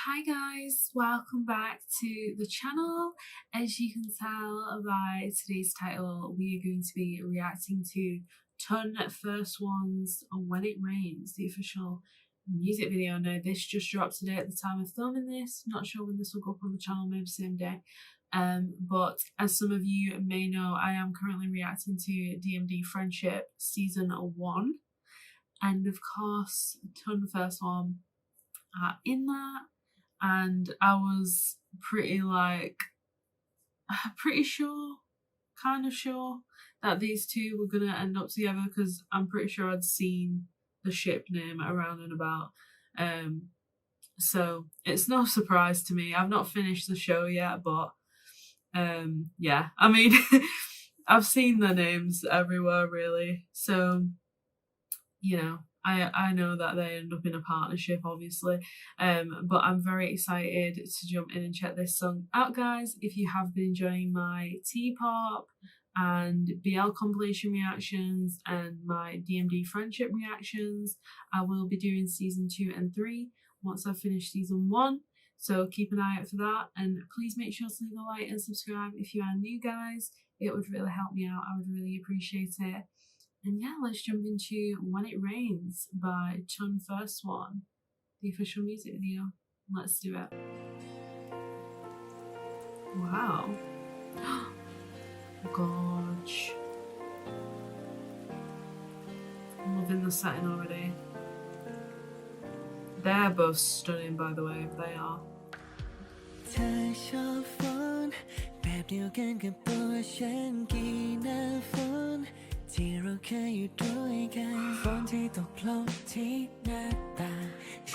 Hi guys, welcome back to the channel. As you can tell by today's title, we are going to be reacting to TleFirstOne's When It Rains, the official music video. Now this just dropped today at the time of filming this. Not sure when this will go up on the channel, maybe same day. But as some of you may know, I am currently reacting to Domundi Friendship Season 1. And of course, TleFirstOne are in that. And I was pretty sure, kind of sure that these two were gonna end up together because I'm pretty sure I'd seen the ship name around and about. So it's no surprise to me. I've not finished the show yet, but yeah, I mean, I've seen the names everywhere really. So, you know, I know that they end up in a partnership, obviously, but I'm very excited to jump in and check this song out, guys. If you have been enjoying my Tpop and BL compilation reactions and my DMD friendship reactions, I will be doing season 2 and 3 once I've finished season 1. So keep an eye out for that, and please make sure to leave a like and subscribe if you are new, guys. It would really help me out. I would really appreciate it. And yeah, let's jump into When It Rains by TleFirstOne, the official music video. Let's do it. Wow. Gorge. I'm loving the setting already. They're both stunning, by the way, if they are.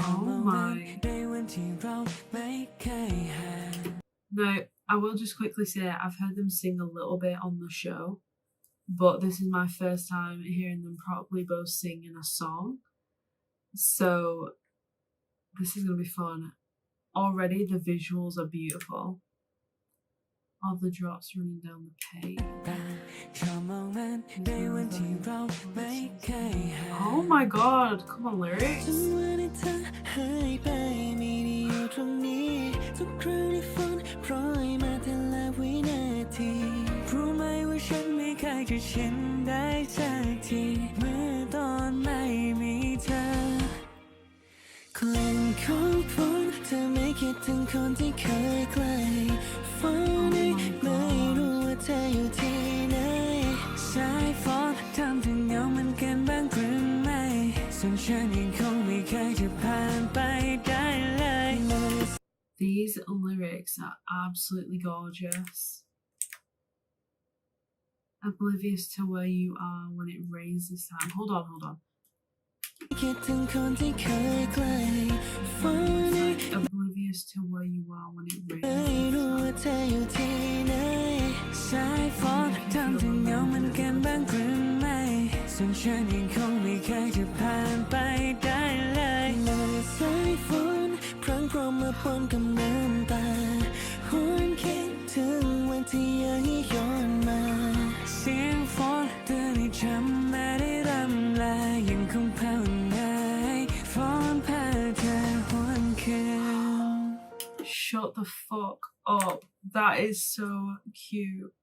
Oh my. Now, I will just quickly say I've heard them sing a little bit on the show, but this is my first time hearing them properly both sing in a song. So this is going to be fun. Already the visuals are beautiful. All the drops running down the page. Oh my god, come on, lyrics. These lyrics are absolutely gorgeous. Oblivious to where you are when it rains this time. Hold on. Oblivious to where you are when it rains. Shut the fuck up. That is so cute.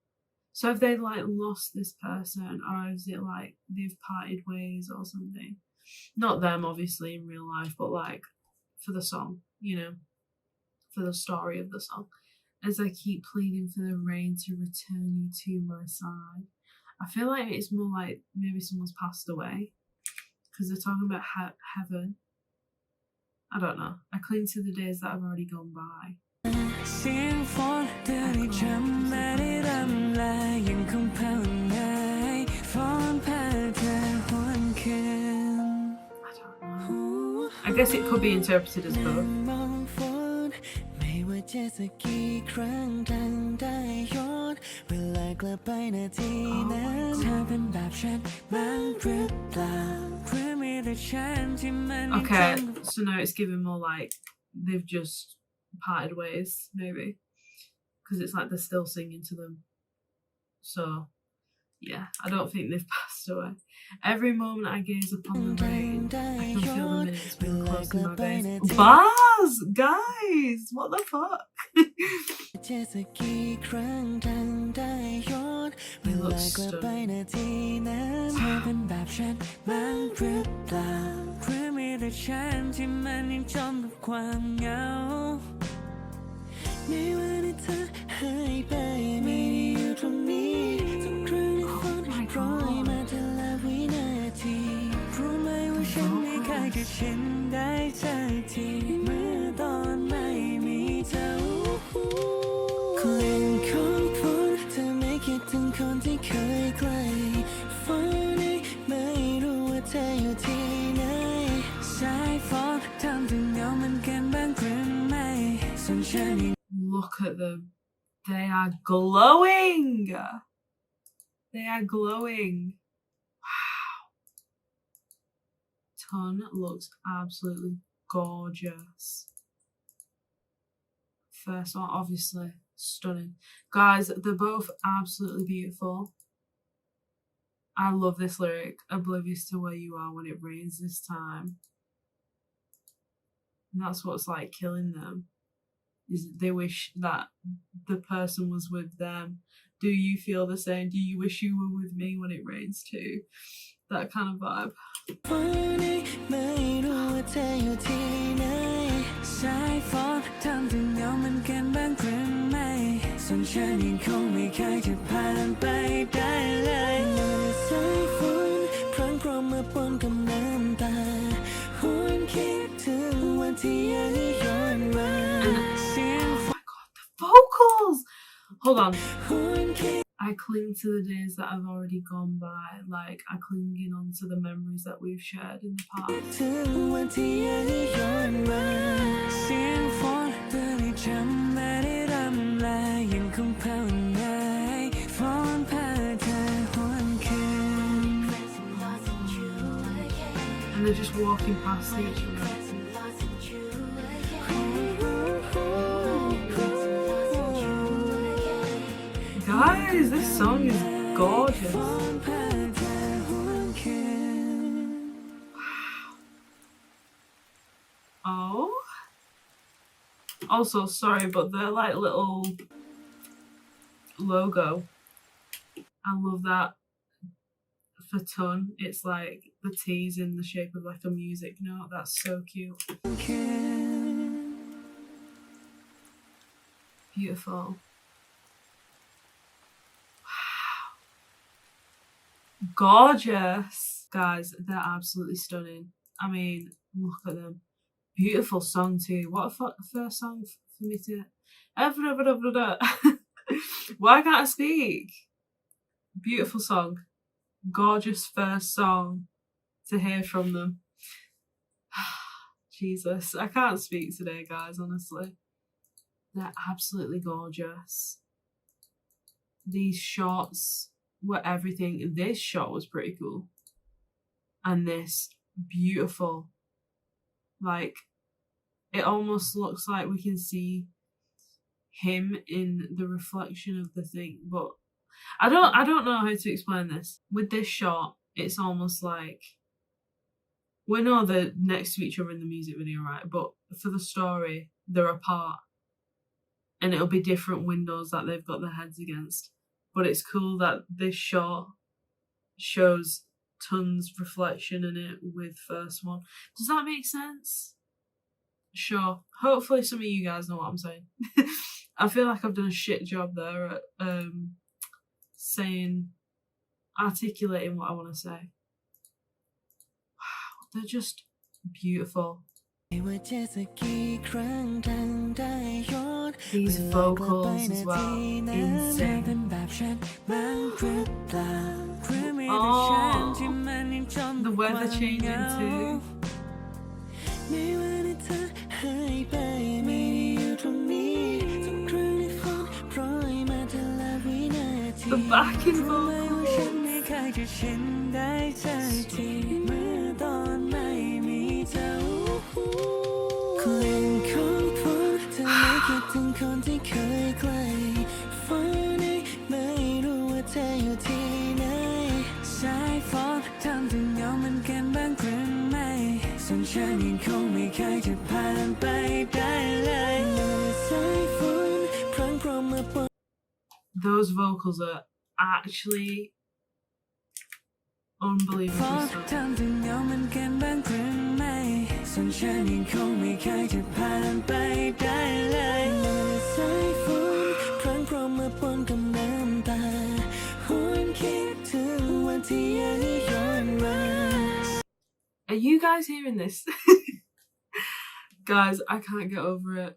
So have they like lost this person, or is it like they've parted ways or something? Not them obviously in real life, but like for the song, you know, for the story of the song. As I keep pleading for the rain to return you to my side. I feel like it's more like maybe someone's passed away because they're talking about heaven. I don't know. I cling to the days that have already gone by. I guess it could be interpreted as both. Okay, so now it's giving more like they've just parted ways, maybe, because it's like they're still singing to them. So yeah, I don't think they've passed away. Every moment I gaze upon the rain, I can feel the minutes being close to my veins. Bars! Guys! What the fuck? He looks stunning. Look at them. They are glowing. They are glowing. Wow. Ton looks absolutely gorgeous. First one, obviously, stunning. Guys, they're both absolutely beautiful. I love this lyric. Oblivious to where you are when it rains this time. And that's what's like killing them. Is they wish that the person was with them. Do you feel the same? Do you wish you were with me when it rains too? That kind of vibe. Vocals! Hold on. I cling to the days that have already gone by, like I clinging on to the memories that we've shared in the past. And they're just walking past each other. Guys, this song is gorgeous. Wow. Oh. Also, sorry, but the like little logo. I love that for ton. It's like the T's in the shape of like a music note. That's so cute. Beautiful. Gorgeous. Guys, they're absolutely stunning. I mean, look at them. Beautiful song too. What a first song for me to... Why can't I speak? Beautiful song. Gorgeous first song to hear from them. Jesus, I can't speak today, guys, honestly. They're absolutely gorgeous. These shots were everything. This shot was pretty cool. And this, beautiful. Like, it almost looks like we can see him in the reflection of the thing, but I don't know how to explain this. With this shot, it's almost like we know they're next to each other in the music video, right? But for the story, they're apart. And it'll be different windows that they've got their heads against. But it's cool that this shot shows tons of reflection in it with first one. Does that make sense? Sure. Hopefully some of you guys know what I'm saying. I feel like I've done a shit job there at articulating what I want to say. Wow, they're just beautiful. These vocals as well, insane. Oh, the weather changing too. The backing vocals. ฉันยังคงไม่เคยจะผ่านไปได้เลยสายฝนพรั่งพร้อมมาปน Those vocals are actually unbelievably stunning. ทำถึงเงามันเกินบ้างหรือไม่ส่วนฉันยังคงไม่เคยจะผ่านไปได้เลยสายฝนพรั่งพร้อมมาปนกับน้ำตาหวนคิดถึงวันที่ยังย้อนมา Are you guys hearing this? Guys, I can't get over it.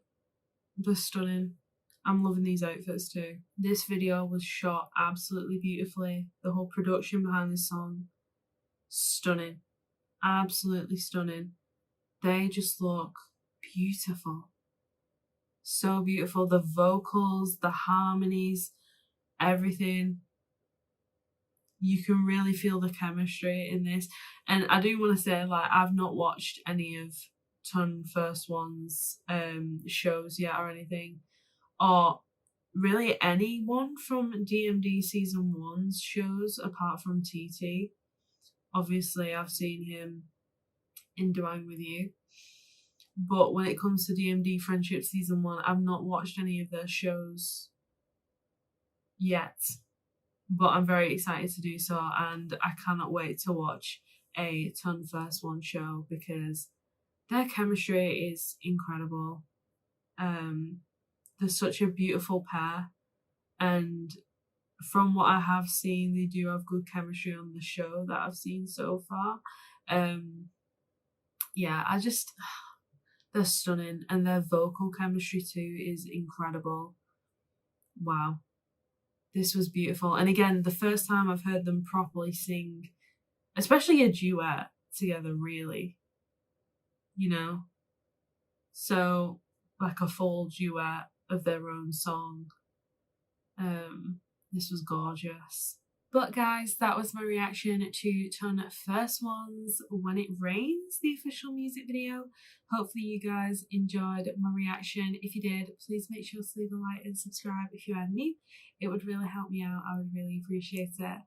They're stunning. I'm loving these outfits too. This video was shot absolutely beautifully. The whole production behind this song, stunning. Absolutely stunning. They just look beautiful. So beautiful. The vocals, the harmonies, everything. You can really feel the chemistry in this. And I do want to say, like, I've not watched any of TleFirstOne's shows yet or anything, or really anyone from DMD season 1's shows apart from TEETEE. Obviously, I've seen him in Doing With You, but when it comes to DMD Friendship season 1, I've not watched any of their shows yet, but I'm very excited to do so, and I cannot wait to watch a TleFirstOne show because their chemistry is incredible. They're such a beautiful pair, and from what I have seen, they do have good chemistry on the show that I've seen so far. Yeah, they're stunning, and their vocal chemistry too is incredible. Wow, this was beautiful. And again, the first time I've heard them properly sing, especially a duet together, really, you know, so like a full duet of their own song. This was gorgeous. But guys, that was my reaction to TleFirstOne's When It Rains, the official music video. Hopefully you guys enjoyed my reaction. If you did, please make sure to leave a like and subscribe if you are new. It would really help me out. I would really appreciate it.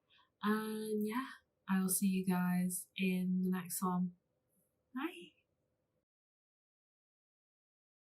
And yeah, I will see you guys in the next one.